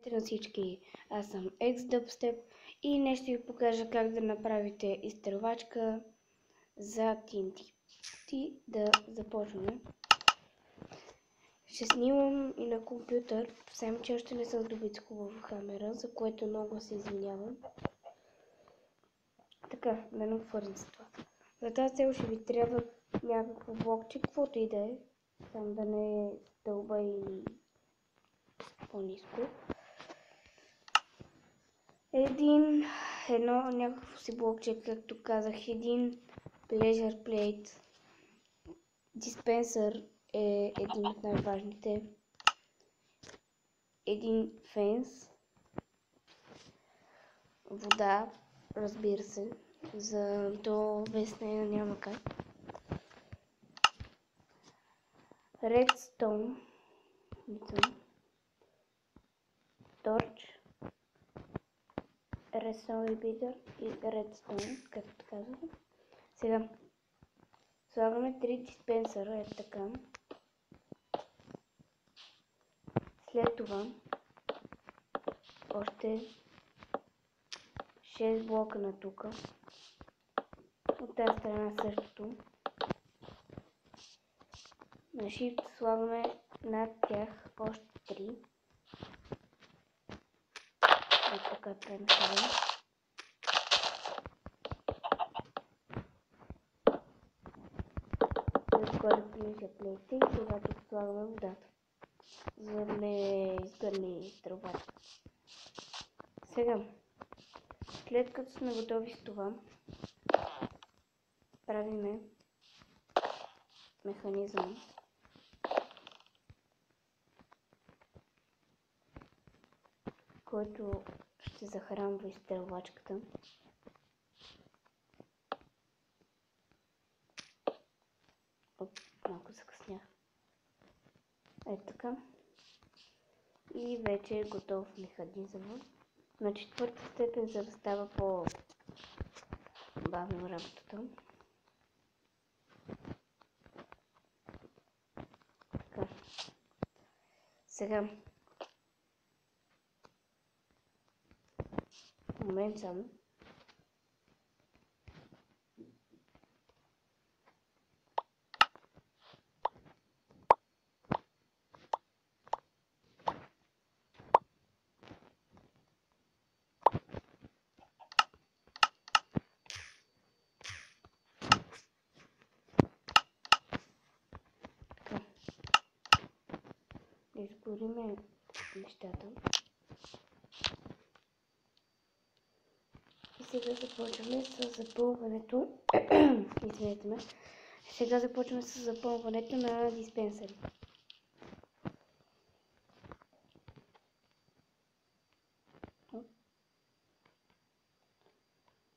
Здравейте на всички, аз съм X-Dubstep и днес ще ви покажа как да направите изстрелвачка за TNT. И да започваме. Ще снимам и на компютър, само че още не съм здобит с хубава камера, за което много се извинявам. Така, да не отворим за това. За тази цел ще ви трябва някакво блокче, каквото и да е, само да не е стълба или по-ниско. Едно някакво си блокче, както казах, един pleasure plate, диспенсър е един от най-важните, един фенс, вода, разбира се, за до без нея няма как, redstone, торч, redstone repeater и redstone, както казвам. Сега слагаме 3 диспенсъра, е така. След това още 6 блока на тук. От тази страна същото. На Shift слагаме над тях още 3. Ето така правим сега. Отгоре плиша плейте и сега тук слагаме водата, за да не изгърне тръбата. Сега, след като сме готови с това, правиме механизъм, който ще захранва изстрелвачката. Малко закъснях. Ето така. И вече е готов механизъм. На 4-та степен, за да става по-бавно работата. Така. Сега. Момент само. Да изгориме нещата. И сега започваме с запълването. Извинете ме. Сега започваме с запълването на диспенсъри.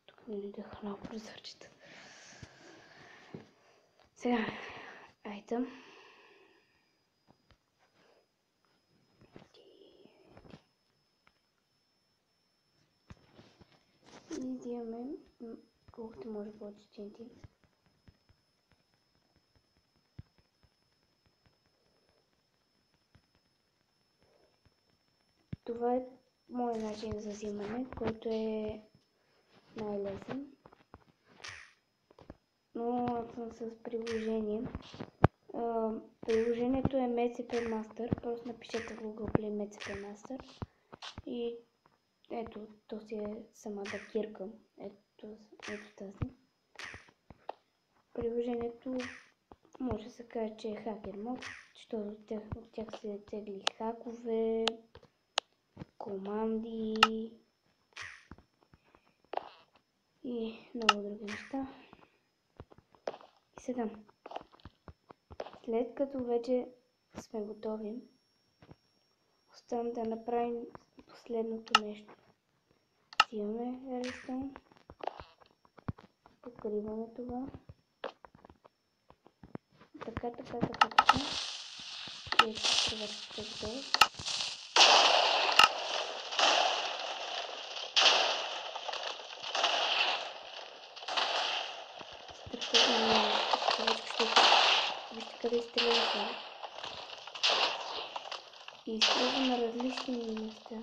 Тук ми дойдоха много прозорчета. Сега, айде. И взимаме колкото може повече TNT. Това е моят начин за взимане, който е най-лесен. Но аз съм с приложение. Приложението е MCP Master. Просто напишете в Google Play MCP Master. И ето, то си е самата кирка. Ето тази. Приложението може да се каже, че е хакер мод, защото от тях се тегли хакове, команди и много други неща. И сега, след като вече сме готови, оставам да направим последното нещо. Взимаме redstone, покриваме това. Така. И ето изстрелвачката е готова. Страхотно изстрелвачка ще вижте къде изстреля това. И изстрелва на различни места.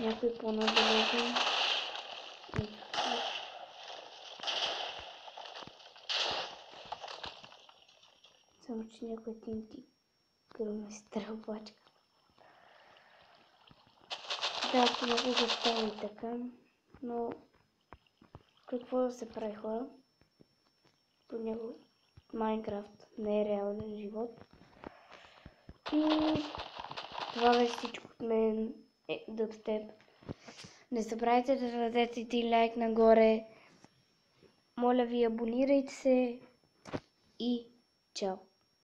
Някой по-надолу. Само че някой ти гръмне стрелбачка. Да, понякога става и така, но какво да се прави, хора? Понякога Майнкрафт не е реален живот. И това беше всичко от мен, Дъбстеп. Не забравяйте да дадете един лайк нагоре. Моля ви, абонирайте се и чао!